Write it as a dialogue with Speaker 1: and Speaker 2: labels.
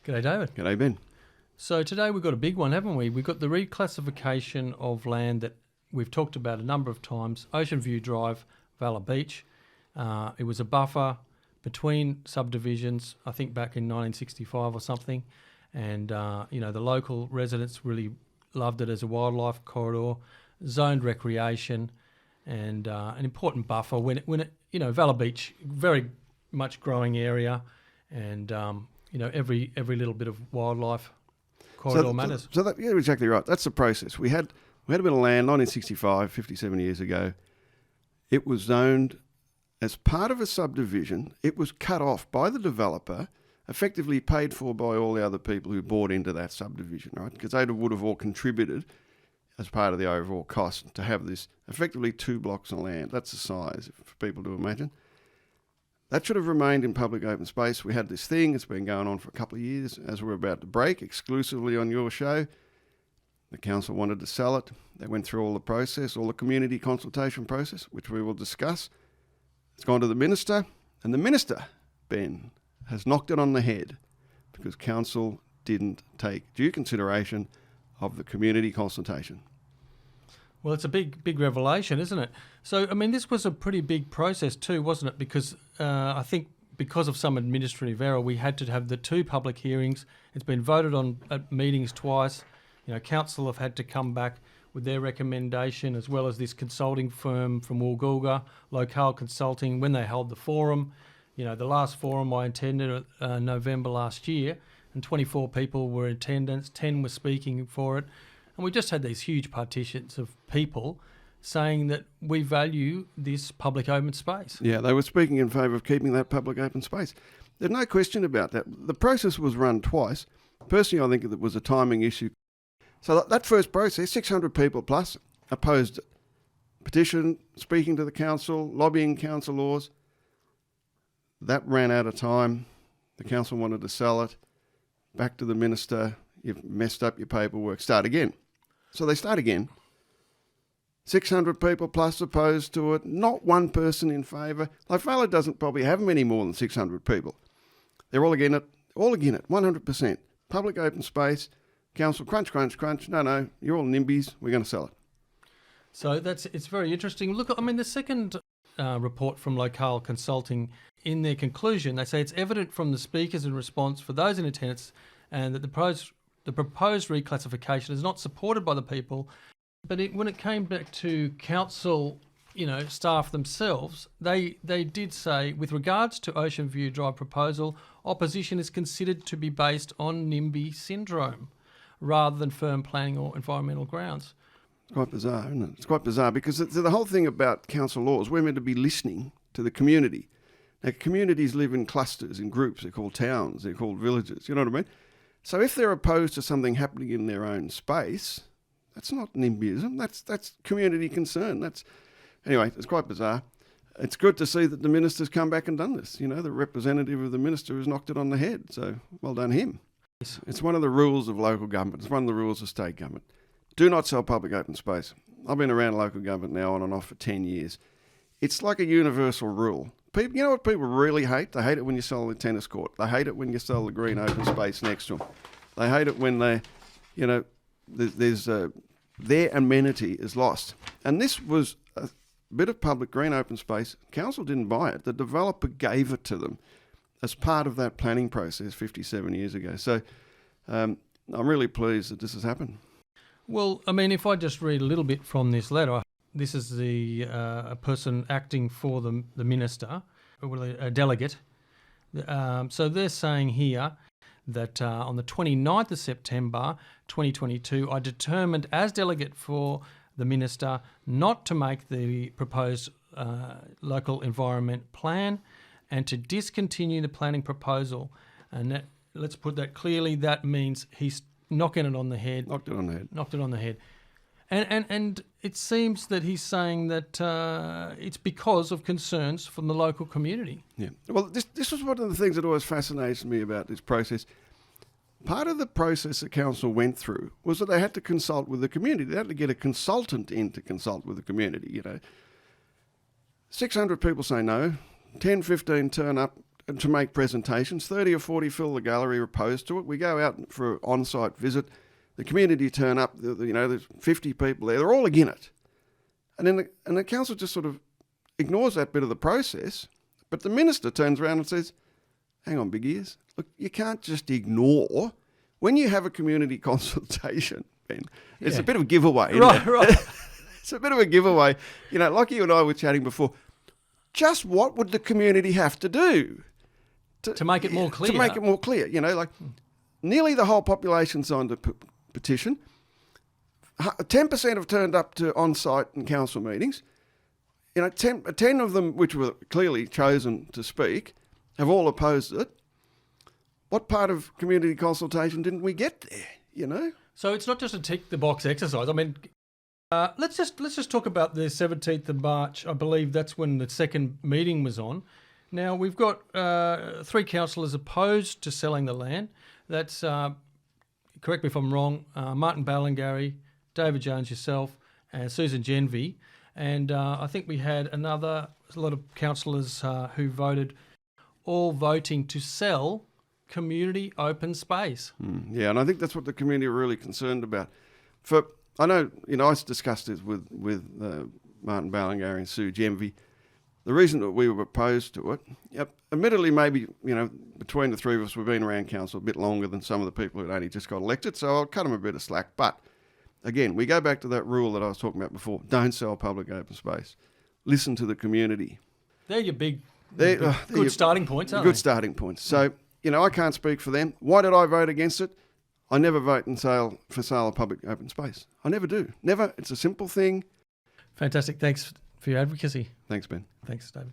Speaker 1: G'day, David.
Speaker 2: G'day, Ben.
Speaker 1: So today we've got a big one, haven't we? We've got the reclassification of land that we've talked about a number of times. Ocean View Drive, Valla Beach. It was a buffer between subdivisions, I think back in 1965 or something. And, the local residents really loved it as a wildlife corridor, zoned recreation, and an important buffer when it Valla Beach, very much growing area, and every little bit of wildlife corridor matters.
Speaker 2: So that, you're exactly right. That's the process. We had a bit of land, 1965, 57 years ago. It was zoned as part of a subdivision. It was cut off by the developer, effectively paid for by all the other people who bought into that subdivision, right? Because they would have all contributed as part of the overall cost to have this effectively 2 blocks of land. That's the size for people to imagine. That should have remained in public open space. We had this thing, it's been going on for a couple of years. As we're about to break, exclusively on your show, the council wanted to sell it. They went through all the process, all the community consultation process, which we will discuss. It's gone to the minister, and the minister, Ben, has knocked it on the head because council didn't take due consideration of the community consultation.
Speaker 1: Well, it's a big revelation, isn't it? So, this was a pretty big process too, wasn't it? Because I think because of some administrative error, we had to have the 2 public hearings. It's been voted on at meetings twice. Council have had to come back with their recommendation, as well as this consulting firm from Woolgoolga, Locale Consulting, when they held the forum. The last forum I attended November last year, and 24 people were in attendance, 10 were speaking for it. And we just had these huge partitions of people saying that we value this public open space.
Speaker 2: Yeah, they were speaking in favour of keeping that public open space. There's no question about that. The process was run twice. Personally, I think it was a timing issue. So that first process, 600 people plus opposed it. Petition, speaking to the council, lobbying councillors. That ran out of time. The council wanted to sell it. Back to the minister. You've messed up your paperwork. Start again. So they start again. 600 people plus opposed to it. Not one person in favour. Like Valla doesn't probably have many more than 600 people. They're all again it, 100%. Public open space. Council, crunch. No, you're all NIMBYs. We're going to sell it.
Speaker 1: So it's very interesting. Look, the second report from Locale Consulting, in their conclusion, they say it's evident from the speakers in response for those in attendance and that the proposed reclassification is not supported by the people. But when it came back to council, staff themselves, they did say, with regards to Ocean View Drive proposal, opposition is considered to be based on NIMBY syndrome rather than firm planning or environmental grounds.
Speaker 2: It's quite bizarre, isn't it? It's quite bizarre because the whole thing about council laws, we're meant to be listening to the community. Now, communities live in clusters, in groups. They're called towns. They're called villages. You know what I mean? So if they're opposed to something happening in their own space, that's not NIMBYism. That's community concern. Anyway, it's quite bizarre. It's good to see that the minister's come back and done this. The representative of the minister has knocked it on the head. So well done him. It's one of the rules of local government. It's one of the rules of state government. Do not sell public open space. I've been around local government now on and off for 10 years. It's like a universal rule. People, you know what people really hate? They hate it when you sell the tennis court. They hate it when you sell the green open space next to them. They hate it when their amenity is lost. And this was a bit of public green open space. Council didn't buy it. The developer gave it to them as part of that planning process 57 years ago. So I'm really pleased that this has happened.
Speaker 1: Well, if I just read a little bit from this letter, this is the a person acting for the minister, a delegate. So they're saying here that on the 29th of September 2022, I determined as delegate for the minister not to make the proposed local environment plan and to discontinue the planning proposal. And that, let's put that clearly, that means he's knocking it on the head.
Speaker 2: Knocked it on the head.
Speaker 1: And it seems that he's saying that it's because of concerns from the local community.
Speaker 2: Yeah. Well, this was one of the things that always fascinates me about this process. Part of the process that council went through was that they had to consult with the community. They had to get a consultant in to consult with the community. 600 people say no, 10, 15 turn up, to make presentations. 30 or 40 fill the gallery, are opposed to it. We go out for an on-site visit. The community turn up. There's 50 people there. They're all against it. And then the council just sort of ignores that bit of the process. But the minister turns around and says, hang on, big ears. Look, you can't just ignore. When you have a community consultation, Ben, it's a bit of a giveaway.
Speaker 1: Right.
Speaker 2: It's a bit of a giveaway. Like you and I were chatting before, just what would the community have to do?
Speaker 1: To make it more clear.
Speaker 2: To make it more clear. Nearly the whole population signed a petition. 10% have turned up to on-site and council meetings. 10 of them, which were clearly chosen to speak, have all opposed it. What part of community consultation didn't we get there,
Speaker 1: So it's not just a tick-the-box exercise. I mean, let's just talk about the 17th of March. I believe that's when the second meeting was on. Now, we've got 3 councillors opposed to selling the land. That's, correct me if I'm wrong, Martin Ballingarry, David Jones, yourself, and Susan Genvy. And I think we had a lot of councillors who voted, all voting to sell community open space.
Speaker 2: Yeah, and I think that's what the community are really concerned about. I know, I discussed this with Martin Ballingarry and Sue Genvy. The reason that we were opposed to it, admittedly, maybe, between the three of us, we've been around council a bit longer than some of the people who'd only just got elected, so I'll cut them a bit of slack. But again, we go back to that rule that I was talking about before. Don't sell public open space. Listen to the community.
Speaker 1: They're your good starting points, aren't they?
Speaker 2: Good starting points. So, I can't speak for them. Why did I vote against it? I never vote for sale of public open space. I never do. Never. It's a simple thing.
Speaker 1: Fantastic. Thanks for your advocacy.
Speaker 2: Thanks, Ben.
Speaker 1: Thanks, David.